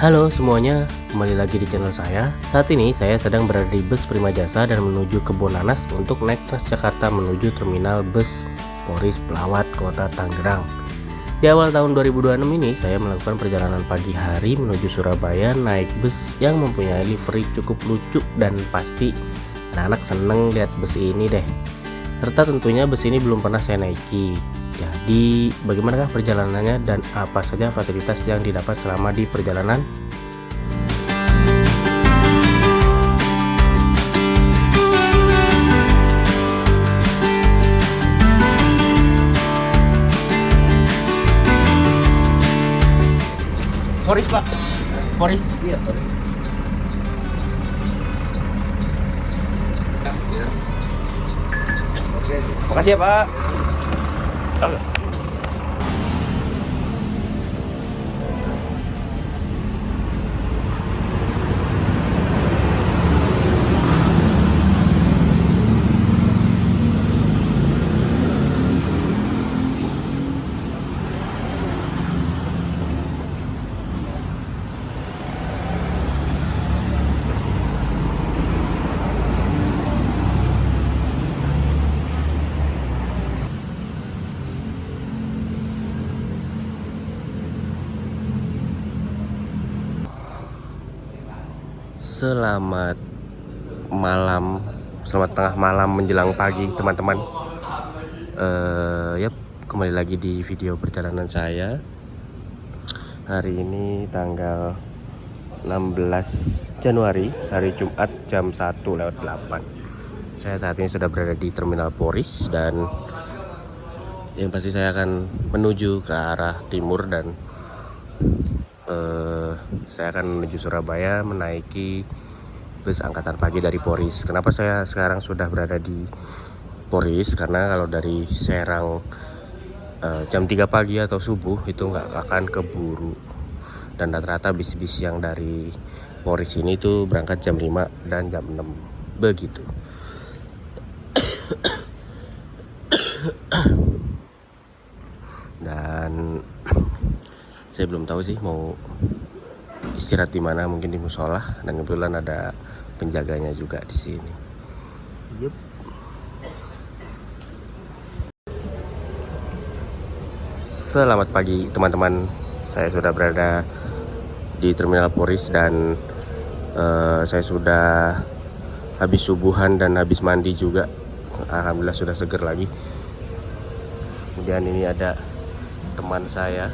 Halo semuanya, kembali lagi di channel saya. Saat ini saya sedang berada di bus Prima Jasa dan menuju Kebonanas untuk naik Transjakarta menuju terminal bus Poris Pelawat Kota Tangerang. Di awal tahun 2026 ini saya melakukan perjalanan pagi hari menuju Surabaya naik bus yang mempunyai livery cukup lucu dan pasti anak-anak seneng lihat bus ini deh. Serta tentunya bus ini belum pernah saya naiki. Jadi bagaimanakah perjalanannya dan apa saja fasilitas yang didapat selama di perjalanan? Poris Pak, Poris. Iya, Pak. Oke. Makasih ya Pak. Selamat malam, selamat tengah malam menjelang pagi teman-teman. Yap, kembali lagi di video perjalanan saya. Hari ini tanggal 16 Januari, hari Jumat jam 1:08. Saya saat ini sudah berada di Terminal Poris dan yang pasti saya akan menuju ke arah timur dan saya akan menuju Surabaya menaiki bus angkatan pagi dari Poris. Kenapa saya sekarang sudah berada di Poris? Karena kalau dari Serang jam 3 pagi atau subuh itu nggak akan keburu, dan rata-rata bis-bis yang dari Poris ini tuh berangkat jam 5 dan jam 6 begitu. Dan saya belum tahu sih mau istirahat di mana, mungkin di musola, dan kebetulan ada penjaganya juga di sini. Yup. Selamat pagi teman-teman, saya sudah berada di Terminal Poris dan saya sudah habis subuhan dan habis mandi juga. Alhamdulillah sudah seger lagi. Kemudian ini ada teman saya.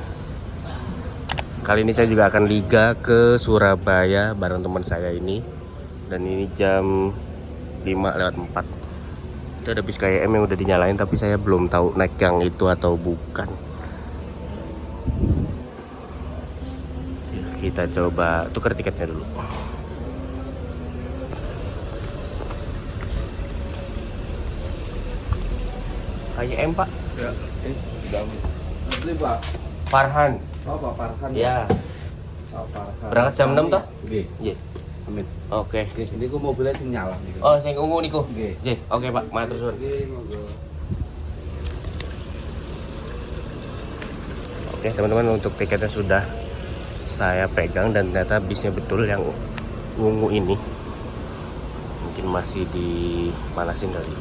Kali ini saya juga akan liga ke Surabaya bareng teman saya ini. Dan ini jam 5:04. Itu ada bis KYM yang udah dinyalain, tapi saya belum tahu naik yang itu atau bukan. Kita coba tukar tiketnya dulu. KYM Pak? Ya, sudah. Asli Pak. Farhan. Oh, Pak Farhan. Ya. Pak Farhan. Berangkat jam 6 toh? Nggih. Nggih. Amin. Oke. Ini ku mobilnya sing nyala niku. Oh, sing ungu niku. Nggih. Nggih. Oke, Pak. Matur suwun. Nggih, monggo. Oke, teman-teman, untuk tiketnya sudah saya pegang dan ternyata bisnya betul yang ungu ini. Mungkin masih dipanasin kali.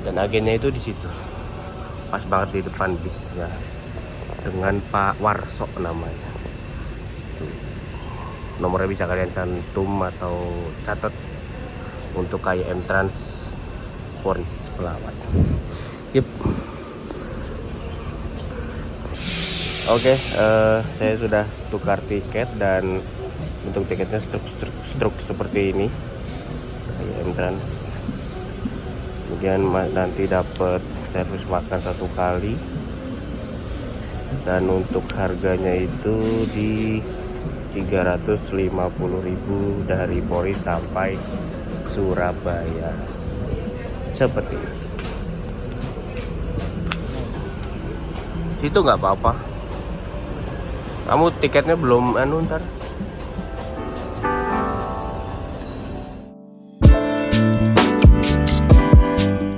Dan agennya itu di situ. Pas banget di depan bis ya. Dengan Pak Warso namanya. Nomornya bisa kalian cantum atau catat untuk KYM Trans Poris Pelawat. Yep. Oke, saya sudah tukar tiket dan untuk tiketnya struk seperti ini. KYM Trans. Kemudian nanti dapat servis makan 1 kali. Dan untuk harganya itu di 350.000 dari Poris sampai Surabaya. Seperti itu. Situ nggak apa-apa. Kamu tiketnya belum ntar.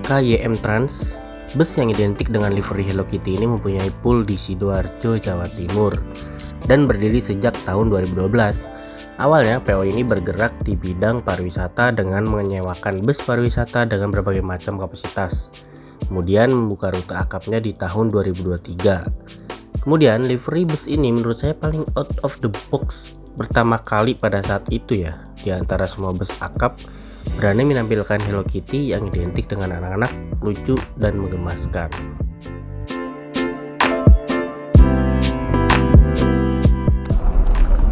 KYM Trans, bus yang identik dengan livery Hello Kitty ini mempunyai pool di Sidoarjo, Jawa Timur. dan berdiri sejak tahun 2012. Awalnya PO ini bergerak di bidang pariwisata dengan menyewakan bus pariwisata dengan berbagai macam kapasitas. Kemudian membuka rute akapnya di tahun 2023. Kemudian livery bus ini menurut saya paling out of the box pertama kali pada saat itu ya. Di antara semua bus akap berani menampilkan Hello Kitty yang identik dengan anak-anak, lucu dan menggemaskan.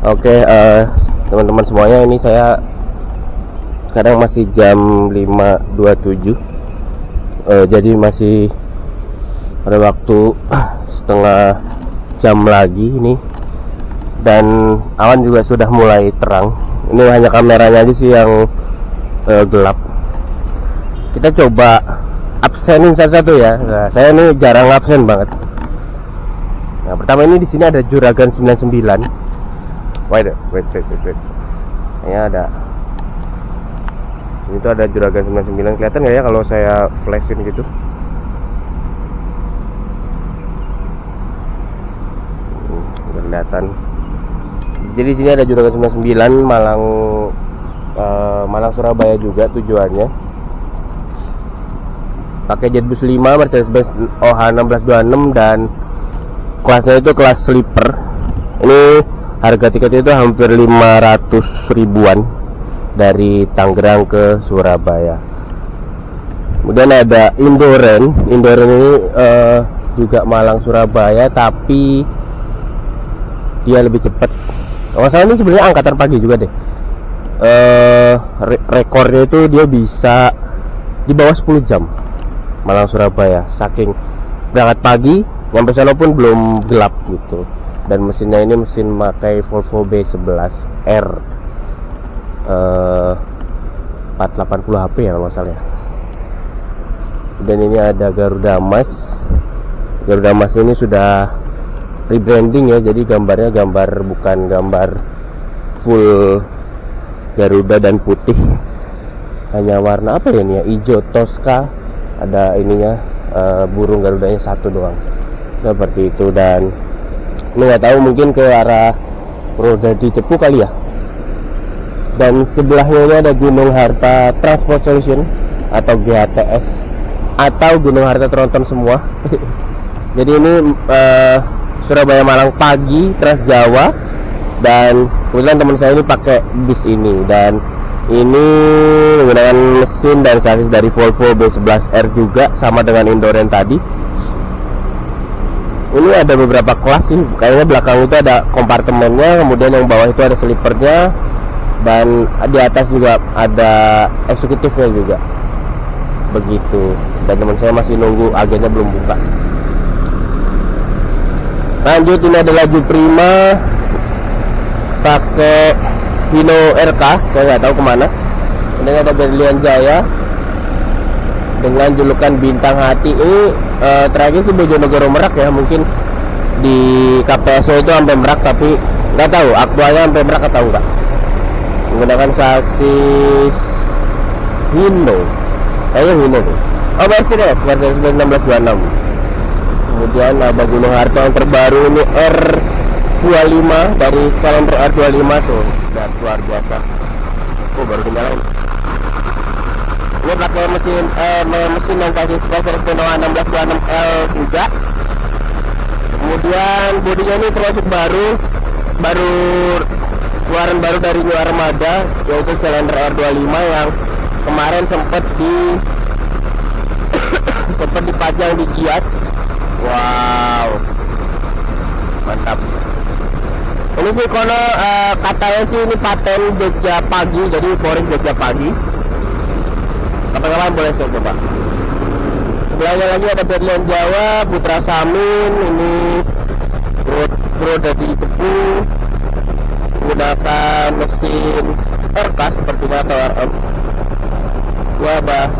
Oke, teman-teman semuanya, ini saya sekarang masih jam 5.27, jadi masih ada waktu setengah jam lagi ini, dan awan juga sudah mulai terang. Ini hanya kameranya aja sih yang gelap. Kita coba absenin satu-satu ya. Nah, saya ini jarang absen banget. Nah, pertama ini di sini ada Juragan 99. Wait. Ini ada. Ini tuh ada Juragan 99. Kelihatan nggak ya kalau saya flashin gitu? Nggak kelihatan. Jadi di sini ada Juragan 99 Malang Surabaya juga tujuannya. Pakai Jetbus 5 Mercedes-Benz OH1626 dan kelasnya itu kelas sleeper. Ini harga tiketnya itu hampir 500 ribuan dari Tangerang ke Surabaya. Kemudian ada Indoren ini juga Malang Surabaya, tapi dia lebih cepat. Saya ini sebenarnya angkatan pagi juga deh. Rekornya itu dia bisa di bawah 10 jam Malang Surabaya, saking berangkat pagi nyampe sana pun belum gelap gitu. Dan mesinnya ini mesin pakai Volvo B11R 480 HP ya masalahnya. Dan ini ada Garuda Mas. Garuda Mas ini sudah rebranding ya, jadi gambarnya bukan gambar full Garuda dan putih, hanya warna apa ya ini ya, hijau Tosca, ada ininya burung Garudanya satu doang seperti itu. Dan ini nggak tahu, mungkin ke arah Purwodadi Cepu kali ya. Dan sebelahnya ini ada Gunung Harta Transport Solution atau GHTS atau Gunung Harta Tronton semua. Jadi ini Surabaya Malang pagi Trans Jawa, dan kebetulan teman saya ini pakai bis ini, dan ini menggunakan mesin dan sasis dari Volvo B11R juga, sama dengan Indoren tadi. Ini ada beberapa kelas sih, kayaknya belakang itu ada kompartemennya, kemudian yang bawah itu ada sleepernya, dan di atas juga ada eksekutifnya juga begitu. Dan teman saya masih nunggu, agennya belum buka. Lanjut, ini ada laju Prima pakai Hino RK, saya nggak tahu kemana. Ini ada Berlian Jaya dengan julukan Bintang Hati. Ini terakhir sih Bojonegoro Merak ya, mungkin di KPSO itu sampai Merak, tapi nggak tahu aktualnya sampai Merak atau enggak. Menggunakan sasis Hino, kayaknya Hino tuh. Oh, Mercedes 1626. Kemudian ada Gunung Harta yang terbaru ini R25 dari Skylander R25 tuh, dan luar biasa. Oh, baru kenyalain. Ini pakai mesin yang kasih Skylander Genoa 1626L juga. Kemudian bodinya ini termasuk baru keluaran baru dari New Armada, yaitu Skylander R25 yang kemarin sempat dipajang di Gias. Wow, mantap. Ini sih kono katanya sih ini paten Jogja Pagi, jadi Forex Jogja Pagi. Kapan-kapan boleh saya coba. Sebelahnya lagi ada Berlian Jawa, Putra Samin, ini Purwodadi Cepu, menggunakan mesin RK sepertinya atau RM. Wabah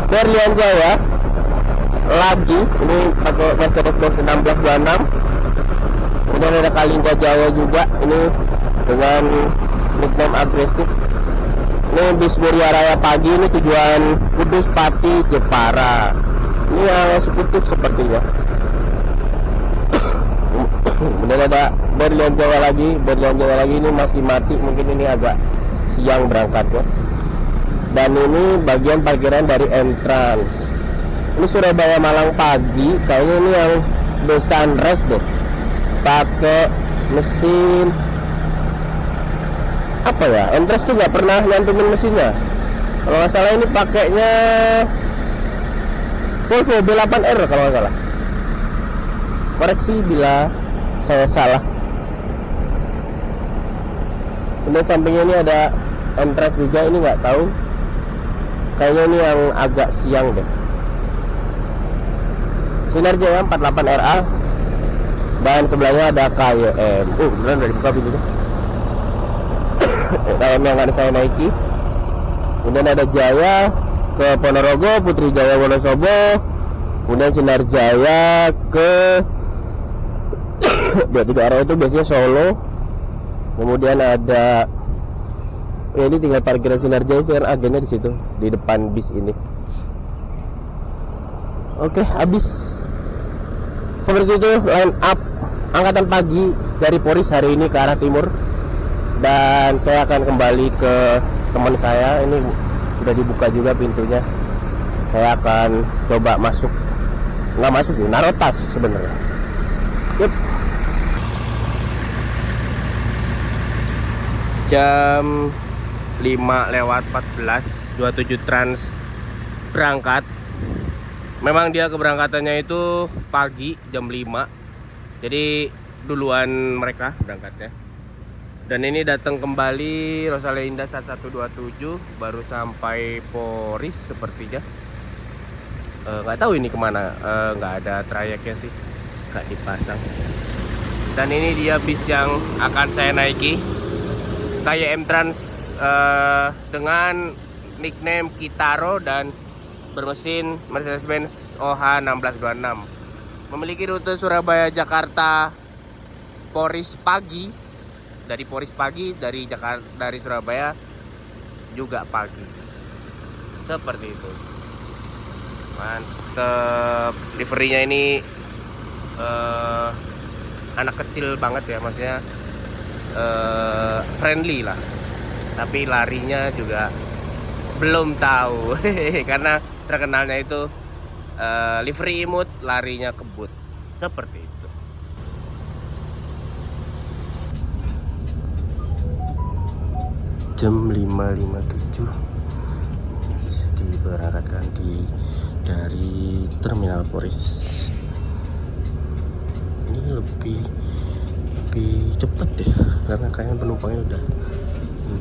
Berlian Jawa lagi, ini pakai Mercedes-Benz 1626. Kemudian ada Kalingga Jawa juga, ini dengan nickname agresif. Ini bis Muria Raya Pagi, ini tujuan Kudus, Pati, Jepara. Ini yang eksekutif sepertinya. Kemudian ada berlian Jawa lagi ini masih mati, mungkin ini agak siang berangkatnya. Dan ini bagian parkiran dari entrance. Ini Surabaya Malang pagi, kayaknya ini yang The Sunrise deh. Pakai mesin apa ya? Entrance tuh nggak pernah nyantumin mesinnya. Kalau nggak salah ini pakainya Volvo B8R kalau nggak salah. Koreksi bila saya salah. Kemudian sampingnya ini ada entrance juga, ini nggak tahu. Kayaknya ini yang agak siang deh. Sinar Jaya 48RA dan sebelahnya ada KYM. Beneran udah dibuka pintunya. KYM yang akan saya naiki. Kemudian ada Jaya ke Ponorogo, Putri Jaya Wonosobo. Kemudian Sinar Jaya ke dua tiga arah itu biasanya Solo. Kemudian ada ini tinggal parkiran Sinar Jaya, sih agennya di situ di depan bis ini. Oke, habis. Seperti itu line up angkatan pagi dari Polres hari ini ke arah timur. Dan saya akan kembali ke teman saya. Ini sudah dibuka juga pintunya. Saya akan coba masuk. Nggak masuk sih, naruh tas sebenarnya. Yuk. Jam 5:14 27 Trans berangkat. Memang dia keberangkatannya itu pagi jam 5. Jadi duluan mereka berangkatnya. Dan ini datang kembali Rosalia Indah 1127, baru sampai Polres sepertinya. Nggak tahu ini kemana, nggak ada trayeknya sih, nggak dipasang. Dan ini dia bis yang akan saya naiki, KYM Trans dengan nickname Kitaro dan bermesin Mercedes-Benz OH 1626. Memiliki rute Surabaya Jakarta Polres pagi. Dari Polres pagi, dari Jakarta, dari Surabaya juga pagi. Seperti itu. Mantep. Liverynya ini anak kecil banget ya, maksudnya friendly lah. Tapi larinya juga belum tahu karena terkenalnya itu livery imut, larinya kebut. Seperti itu. Jam 5.57 diberangkatkan dari Terminal Polres. Ini lebih cepat ya, karena kayaknya penumpangnya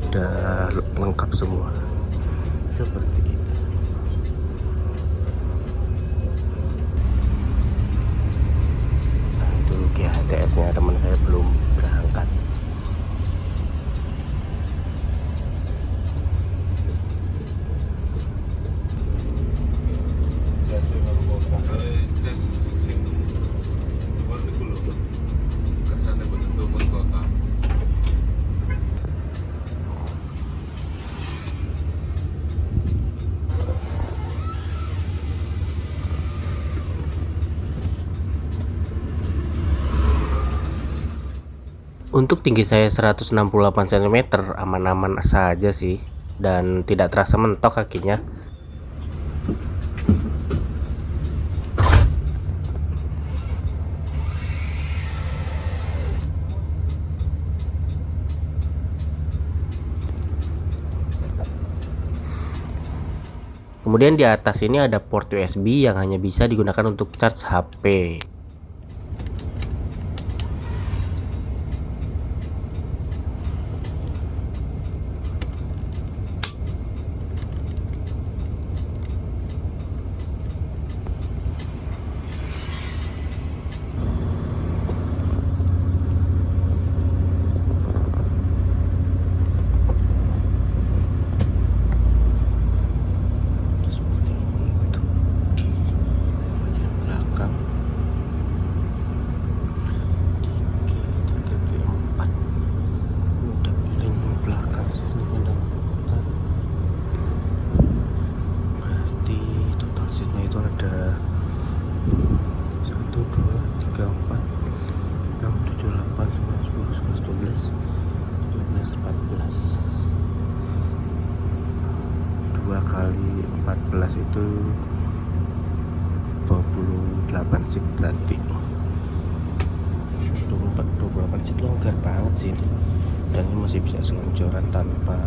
udah lengkap semua. Seperti itu. Itu GHTS-nya teman saya belum berangkat. Untuk tinggi saya 168 cm, aman-aman saja sih, dan tidak terasa mentok kakinya. Kemudian di atas ini ada port USB yang hanya bisa digunakan untuk charge HP. 28 seat berarti 28 seat longgar banget sih ini. Dan ini masih bisa selonjoran tanpa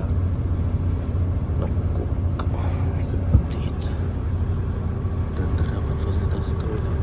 nekuk seperti itu, dan terdapat fasilitas toilet.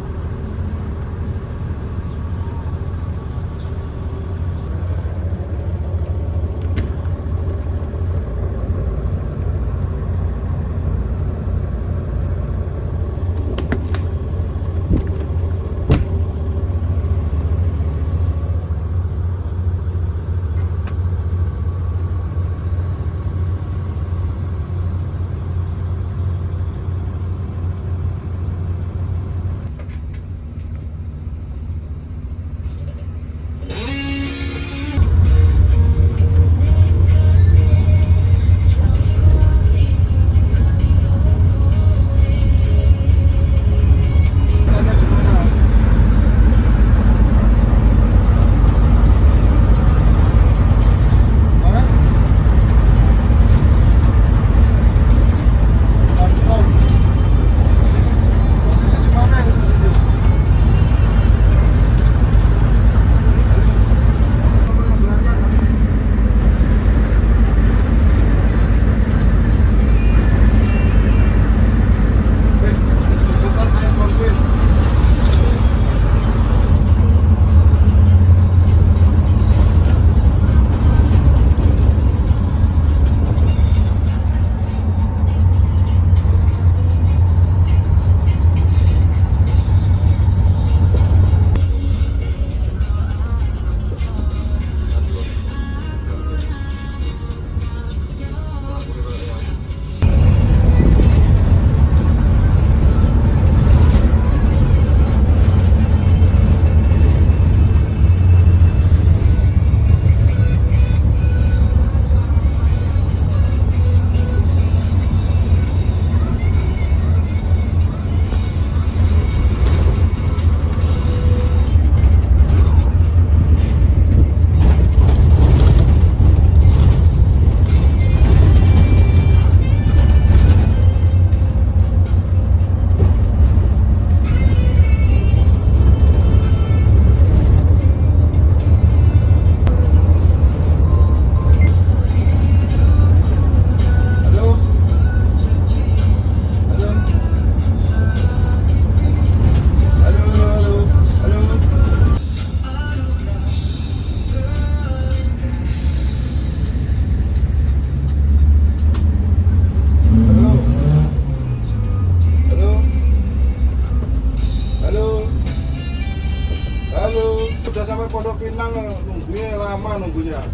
Sampai Pondok Pinang nunggunya lama nunggunya. Ya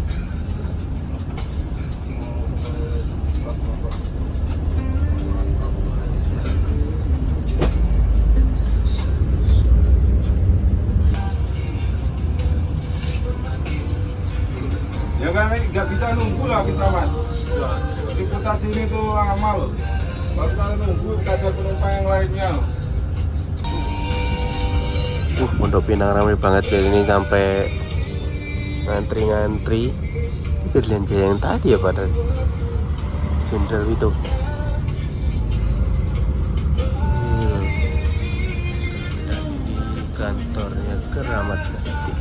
kan nggak bisa nunggu lah kita mas. Di putar sini tuh lama loh. Kalau kita nunggu kasih penumpang yang lainnya. Pondok Pinang ramai banget ya ini, sampai ngantri-ngantri. Belanja yang tadi ya padahal Jenderal itu. Dan di kantornya Keramat Jati.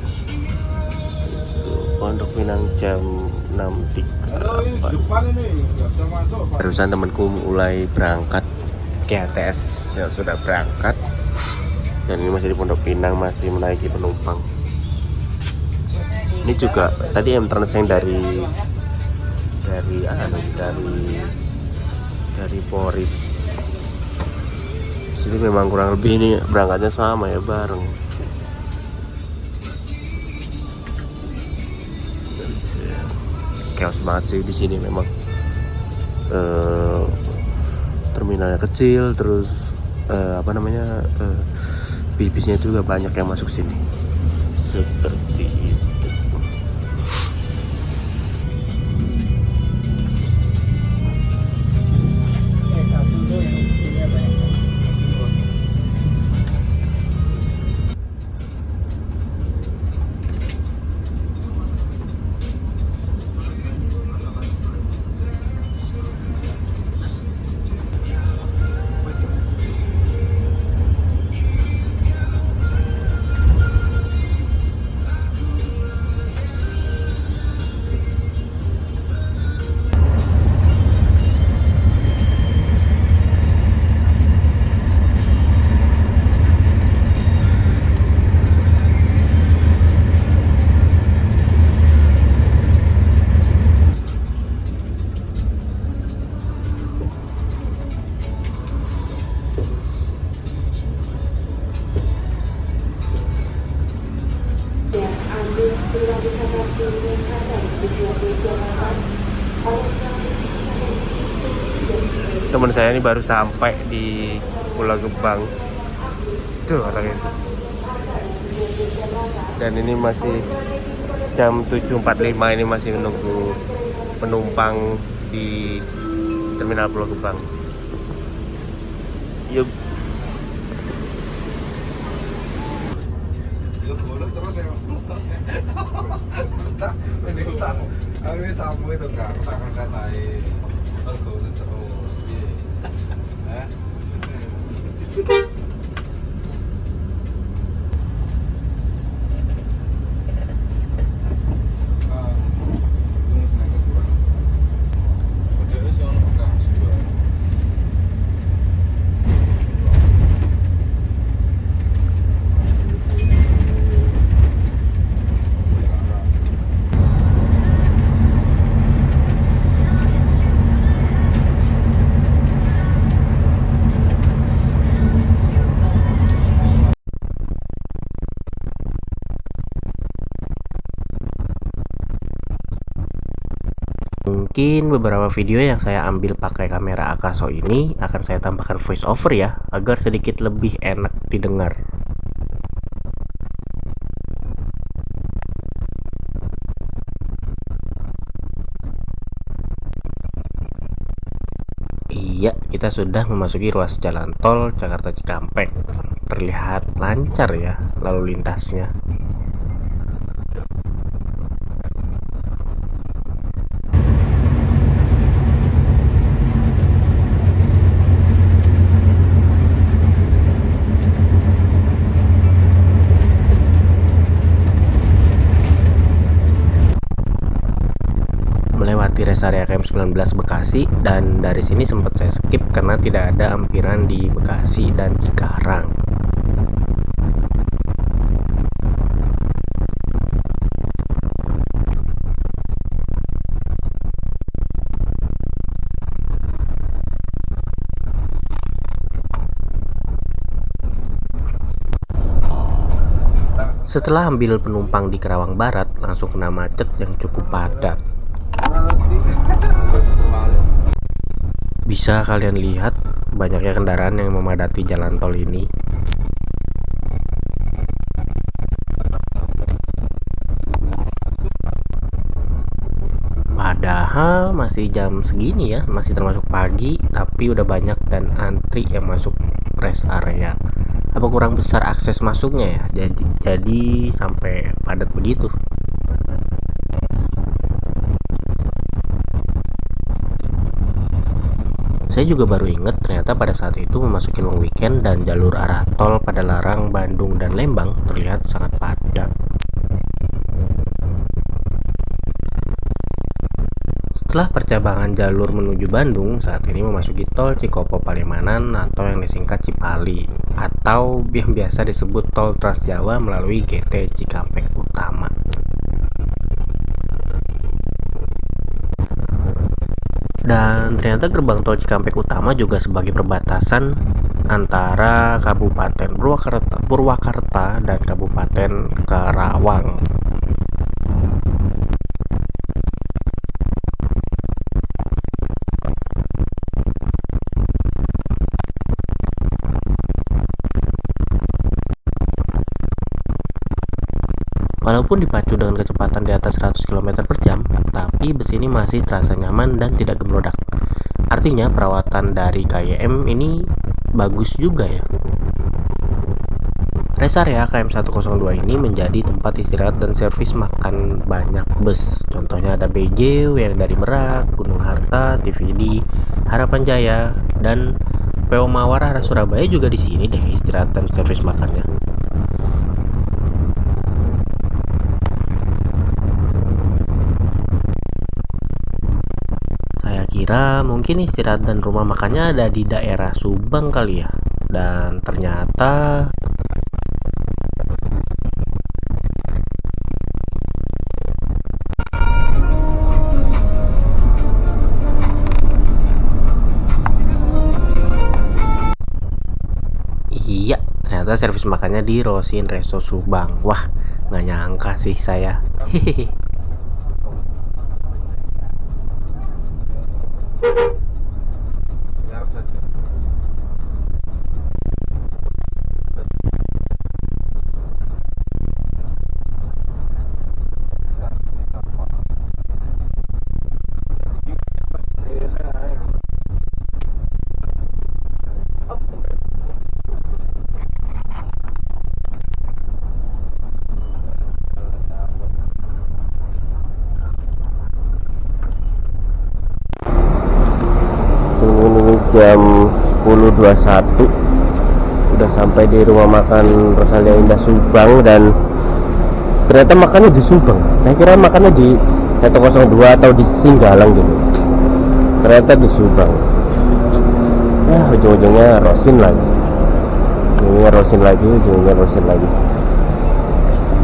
Pondok Pinang jam 6.30. Halo, ini di depan ini nggak bisa masuk Pak. Barusan temanku mulai berangkat ke ATS, ya sudah berangkat. Dan ini masih di Pondok Pinang, masih menaiki penumpang. Ini juga tadi M-Trans yang dari Poris. Jadi memang kurang lebih ini berangkatnya sama ya, bareng. Chaos banget sih di sini memang. Terminalnya kecil, terus bis-bisnya juga banyak yang masuk sini seperti itu. Teman saya ini baru sampai di Pulau Gebang. Tuh orangnya. Dan ini masih jam 7.45, ini masih menunggu penumpang di Terminal Pulau Gebang. Yuk. Ini tamu itu kan tangan katain tergoda terus. Mungkin beberapa video yang saya ambil pakai kamera Akaso ini akan saya tambahkan voice over ya, agar sedikit lebih enak didengar. Iya, kita sudah memasuki ruas jalan tol Jakarta Cikampek. Terlihat lancar ya lalu lintasnya. Melewati rest area KM19 Bekasi, dan dari sini sempat saya skip karena tidak ada ampiran di Bekasi dan Cikarang. Setelah ambil penumpang di Kerawang Barat, langsung kena macet yang cukup padat. Bisa kalian lihat banyaknya kendaraan yang memadati jalan tol ini. Padahal masih jam segini ya, masih termasuk pagi, tapi udah banyak dan antri yang masuk rest area. Apa kurang besar akses masuknya ya? Jadi sampai padat begitu. Saya juga baru ingat ternyata pada saat itu memasuki long weekend dan jalur arah tol Padalarang, Bandung, dan Lembang terlihat sangat padat. Setelah percabangan jalur menuju Bandung, saat ini memasuki tol Cikopo Palimanan atau yang disingkat Cipali, atau yang biasa disebut tol Trans Jawa melalui GT Cikampek Utama. Dan ternyata gerbang tol Cikampek Utama juga sebagai perbatasan antara Kabupaten Purwakarta dan Kabupaten Karawang. Walaupun dipacu dengan kecepatan di atas 100 km per jam, tapi bus ini masih terasa nyaman dan tidak gemerodak. Artinya perawatan dari KYM ini bagus juga ya. Rest area KM102 ini menjadi tempat istirahat dan servis makan banyak bus. Contohnya ada BJ yang dari Merak, Gunung Harta, TVD, Harapan Jaya, dan PO Mawar arah Surabaya juga di sini deh istirahat dan servis makannya. Saya kira mungkin istirahat dan rumah makannya ada di daerah Subang kali ya. Dan ternyata iya, ternyata servis makannya di Rosin Resto Subang. Wah, nggak nyangka sih saya. Hehehe. Garap saja. Ini jam 10.21, udah sampai di rumah makan Rosalia Indah Subang, dan ternyata makannya di Subang. Saya kira makannya di 102 atau di Singgalang gitu, ternyata di Subang. Ya ujung-ujungnya Rosin lagi, ujungnya Rosin lagi, ujungnya Rosin lagi.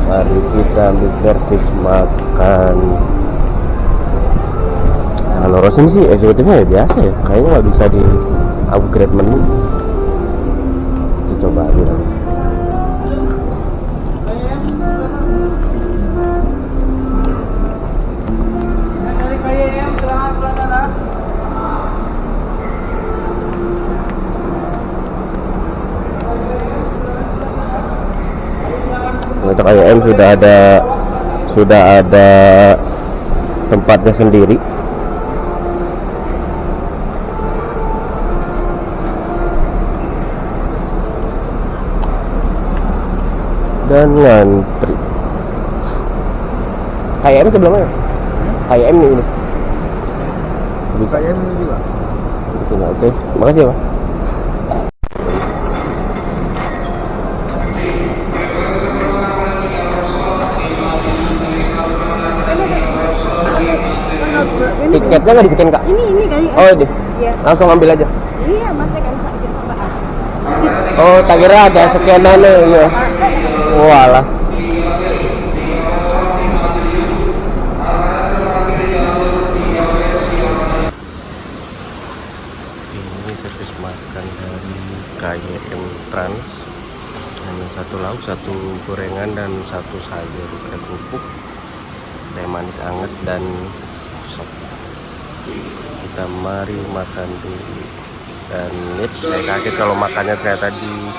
Mari kita ambil servis makan. Kalau Rosin sih eksekutifnya ya biasa ya, kayaknya nggak bisa di upgrade menu. Kita coba aja. Untuk IM sudah ada tempatnya sendiri. Dan ngantri. KM sebelumnya? KM ini. KM ini juga. Oke, makasih ya Pak. Tiketnya nggak di-scan Kak? Ini kali. Oh ini? Iya. Langsung ambil aja. Iya, Mas kan sakit sebaan. Oh, tak kira ada scanannya ya. Walah. Ini servis makan dari KYM Trans. Hanya satu lauk, satu gorengan, dan satu sayur. Ada kerupuk, teh manis anget, dan sop. Kita mari makan dulu. Dan saya kaget kalau makannya ternyata di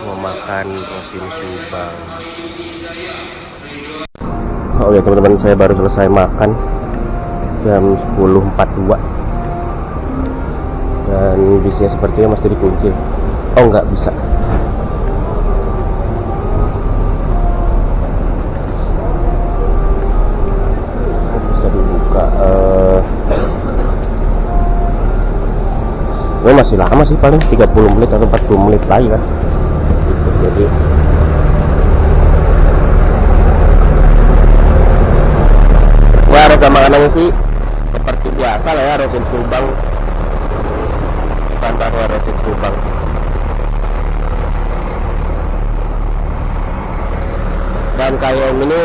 mau makan Rosin Subang. Oh ya teman-teman, saya baru selesai makan jam 10.42 dan bisnya sepertinya masih dikunci. Oh nggak bisa. Bisa dibuka. Ini masih lama sih, paling 30 menit atau 40 menit lagi kan gitu. Jadi ya rasa makanannya sih seperti biasa lah ya, Rosin Subang, standarnya Rosin Subang. Dan kayak ini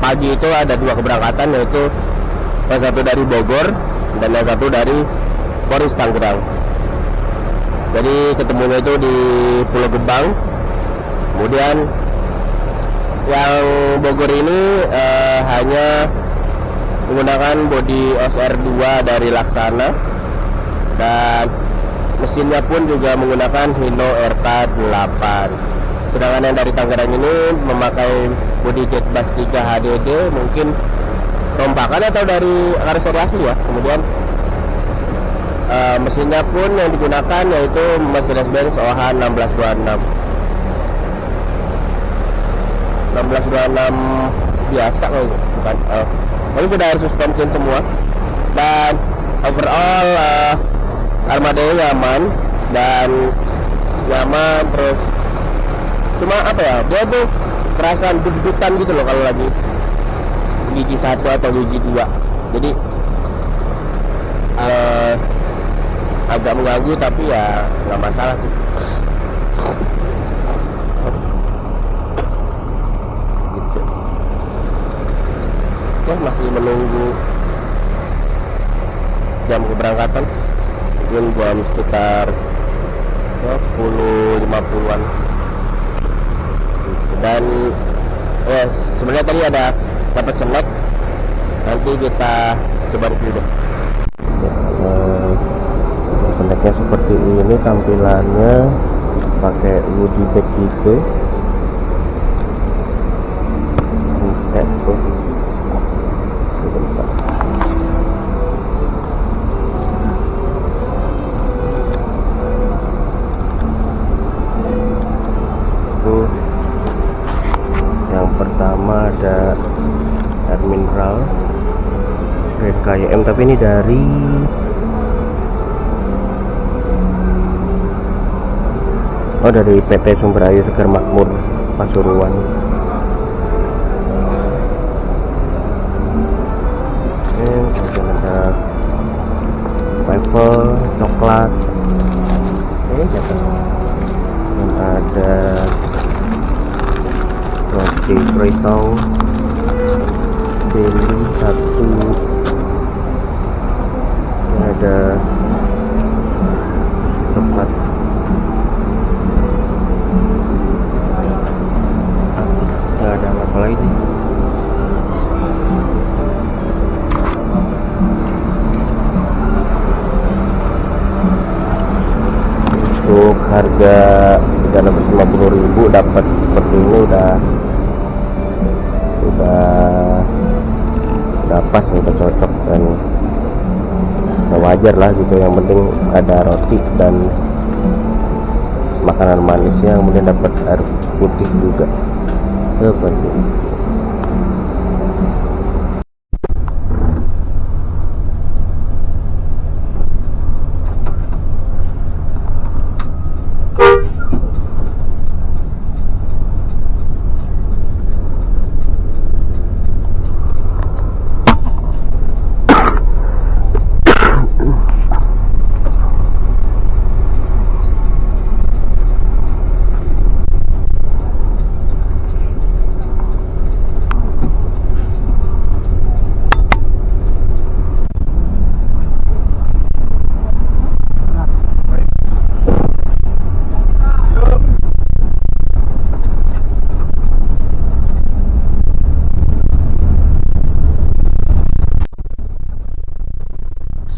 pagi itu ada dua keberangkatan, yaitu yang satu dari Bogor dan yang satu dari Poris Tangerang. Jadi ketemunya itu di Pulau Gebang. Kemudian yang Bogor ini hanya menggunakan bodi SR2 dari Laksana, dan mesinnya pun juga menggunakan Hino RK8. Sedangkan yang dari Tangerang ini memakai bodi Jetbus 3 HDD, mungkin rompakan atau dari restorasi ya. Kemudian mesinnya pun yang digunakan yaitu Mercedes-Benz OH 1626 biasa kayaknya, bukan. Ini sudah air suspension semua, dan overall armadanya nyaman dan nyaman. Terus cuma apa ya, dia tuh perasaan deg-degan gitu loh kalau lagi gigi 1 atau gigi 2. Jadi agak mengganggu, tapi ya nggak masalah sih. Gitu. Ya masih menunggu jam keberangkatan, mungkin jam sekitar 10.50-an. Dan sebenarnya tadi ada dapat snack, nanti kita coba review deh. Snacknya seperti ini tampilannya, pakai goodie bag gitu. Ini status sebentar. Yang pertama ada air mineral Red KYM, tapi ini dari PT Sumber Air Segar Makmur Pasuruan. Kemudian ada waffle coklat, dan ada roti croissant daily satu. Ini ada coklat. Nggak ada apa lagi sih. Untuk harga 350.000 dapat seperti ini udah pas, udah cocok dan ya wajar lah gitu. Yang penting ada roti dan makanan manisnya, kemudian dapat air putih juga seperti ini.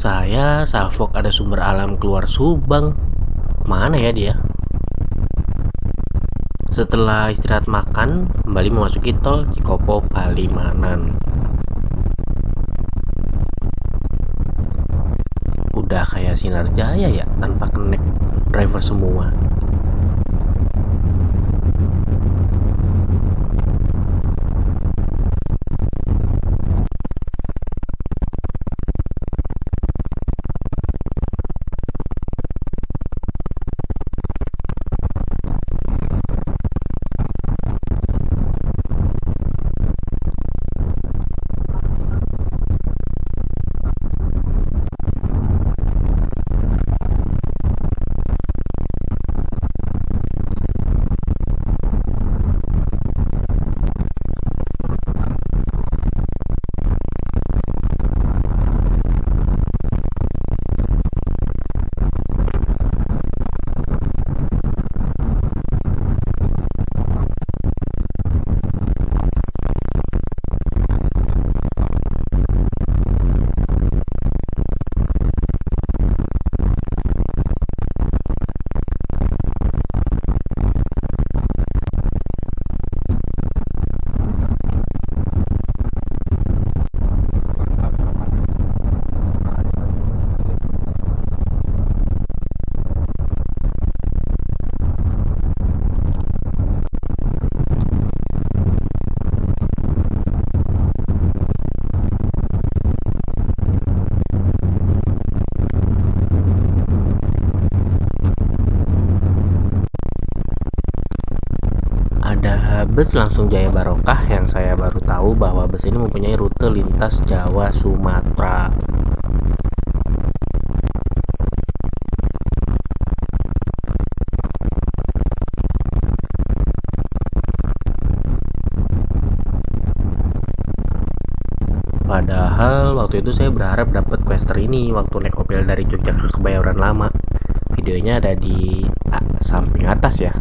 Saya salvok ada sumber alam keluar Subang. Kemana ya dia? Setelah istirahat makan, kembali memasuki tol Cikopo Palimanan. Udah kayak Sinar Jaya ya, tanpa connect driver semua. Bus langsung Jaya Barokah, yang saya baru tahu bahwa bus ini mempunyai rute lintas Jawa Sumatera. Padahal waktu itu saya berharap dapat Quester ini waktu naik Opel dari Jogja ke Kebayoran Lama. Videonya ada di samping atas ya.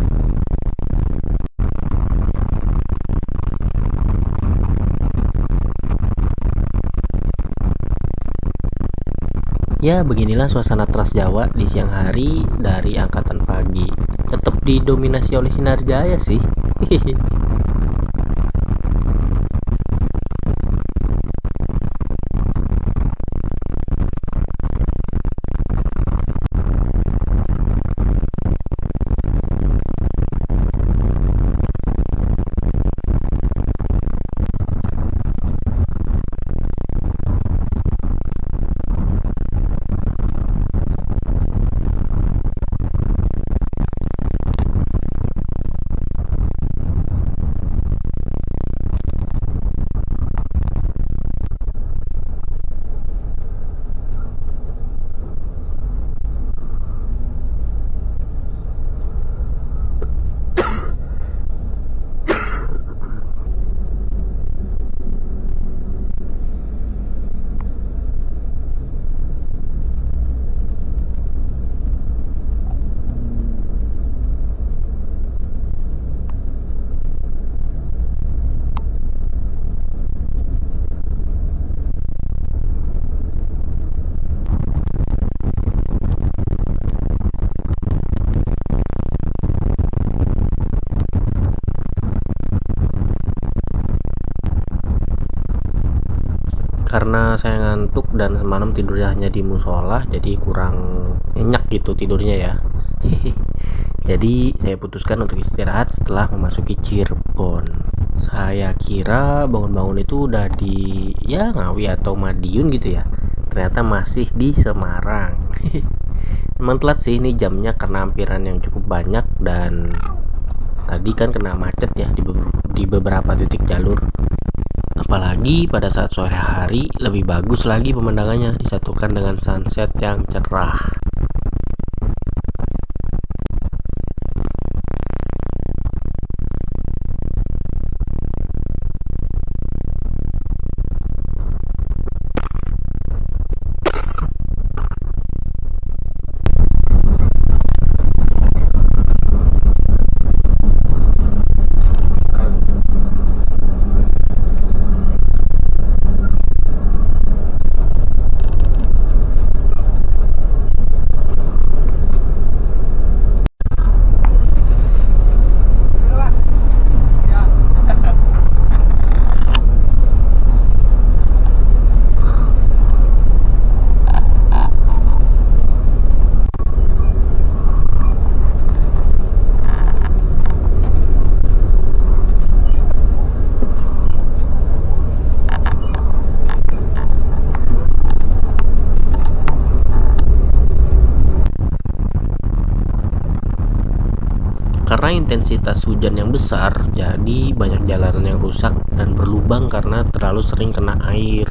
Ya, beginilah suasana Trans Jawa di siang hari dari angkatan pagi. Tetap didominasi oleh sinar jaya sih. Karena saya ngantuk dan semalam tidurnya hanya di musola, jadi kurang nyenyak gitu tidurnya ya. Jadi saya putuskan untuk istirahat setelah memasuki Cirebon. Saya kira bangun-bangun itu udah di ya Ngawi atau Madiun gitu ya. Ternyata masih di Semarang. Emang telat sih ini jamnya karena ampiran yang cukup banyak dan tadi kan kena macet ya di beberapa titik jalur. Apalagi pada saat sore hari lebih bagus lagi pemandangannya disatukan dengan sunset yang cerah. Karena intensitas hujan yang besar, jadi banyak jalanan yang rusak dan berlubang karena terlalu sering kena air.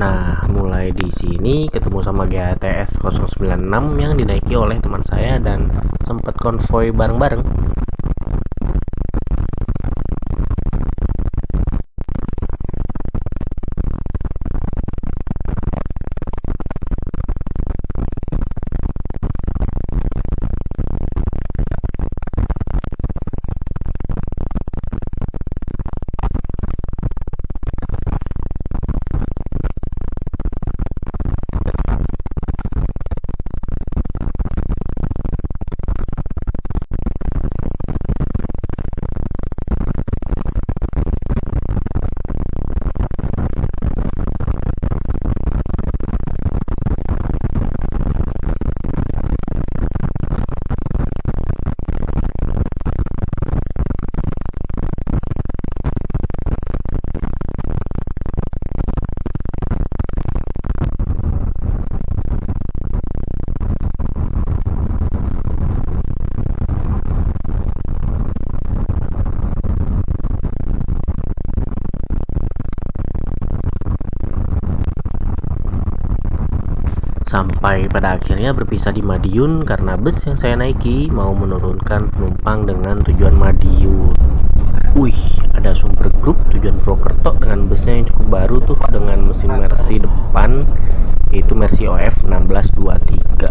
Nah, mulai di sini ketemu sama GATS 096 yang dinaiki oleh teman saya dan sempat konvoy bareng-bareng. Sampai pada akhirnya berpisah di Madiun karena bus yang saya naiki mau menurunkan penumpang dengan tujuan Madiun. Wih, ada Sumber Group tujuan Purwokerto dengan busnya yang cukup baru tuh dengan mesin Mercy depan, yaitu Mercy OF 1623.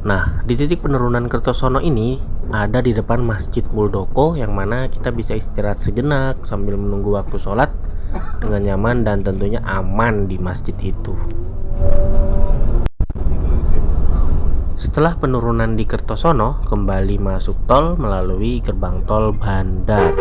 Nah, di titik penurunan Kertosono ini ada di depan Masjid Muldoko yang mana kita bisa istirahat sejenak sambil menunggu waktu sholat dengan nyaman dan tentunya aman di masjid itu. Setelah penurunan di Kertosono, kembali masuk tol melalui gerbang tol Bandar.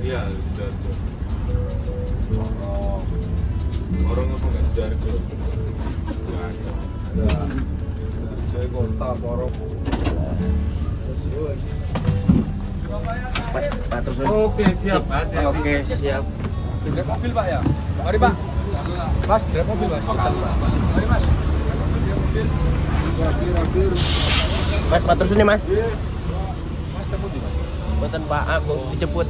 Iya, Sidoarjo. Orang apa nggak Sidoarjo? Nggak ada. Ada Sidoarjo Saya kota porok. Oke, siap. Oke, siap. Grab mobil Pak ya? Mari Pak. Mas, grab mobil Mas. Mari Mas. Akhir. Mas, matur suwun Mas. Mas, temu di Mas. Boten Pak, aku dijemput.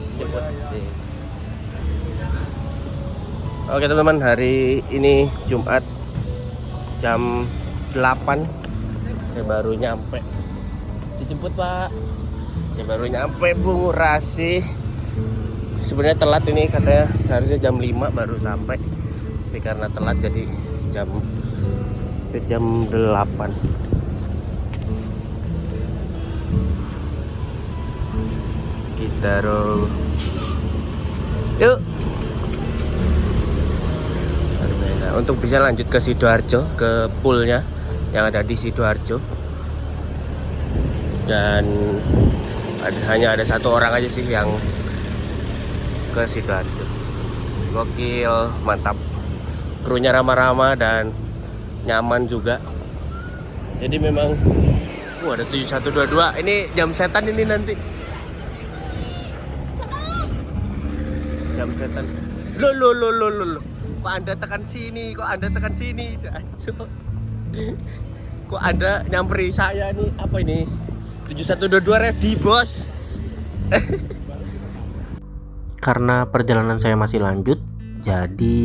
Oke teman-teman, hari ini Jumat jam 8 saya baru nyampe. Dijemput Pak. Saya baru nyampe Bung Rasi. Sebenarnya telat ini, katanya seharusnya jam 5 baru sampai. Tapi karena telat jadi jam 8. Kita roll. Yuk. Nah, untuk bisa lanjut ke Sidoarjo, ke poolnya yang ada di Sidoarjo. Dan hanya ada satu orang aja sih yang ke Sidoarjo. Gokil, mantap. Krunya ramah-ramah dan nyaman juga. Jadi memang ada 7122. Ini jam setan ini nanti. Jam setan. Loh. Kok Anda tekan sini? Kok Anda nyamperi saya nih? Apa ini? 7122 ready, Bos. Karena perjalanan saya masih lanjut, jadi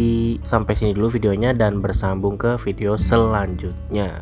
sampai sini dulu videonya dan bersambung ke video selanjutnya.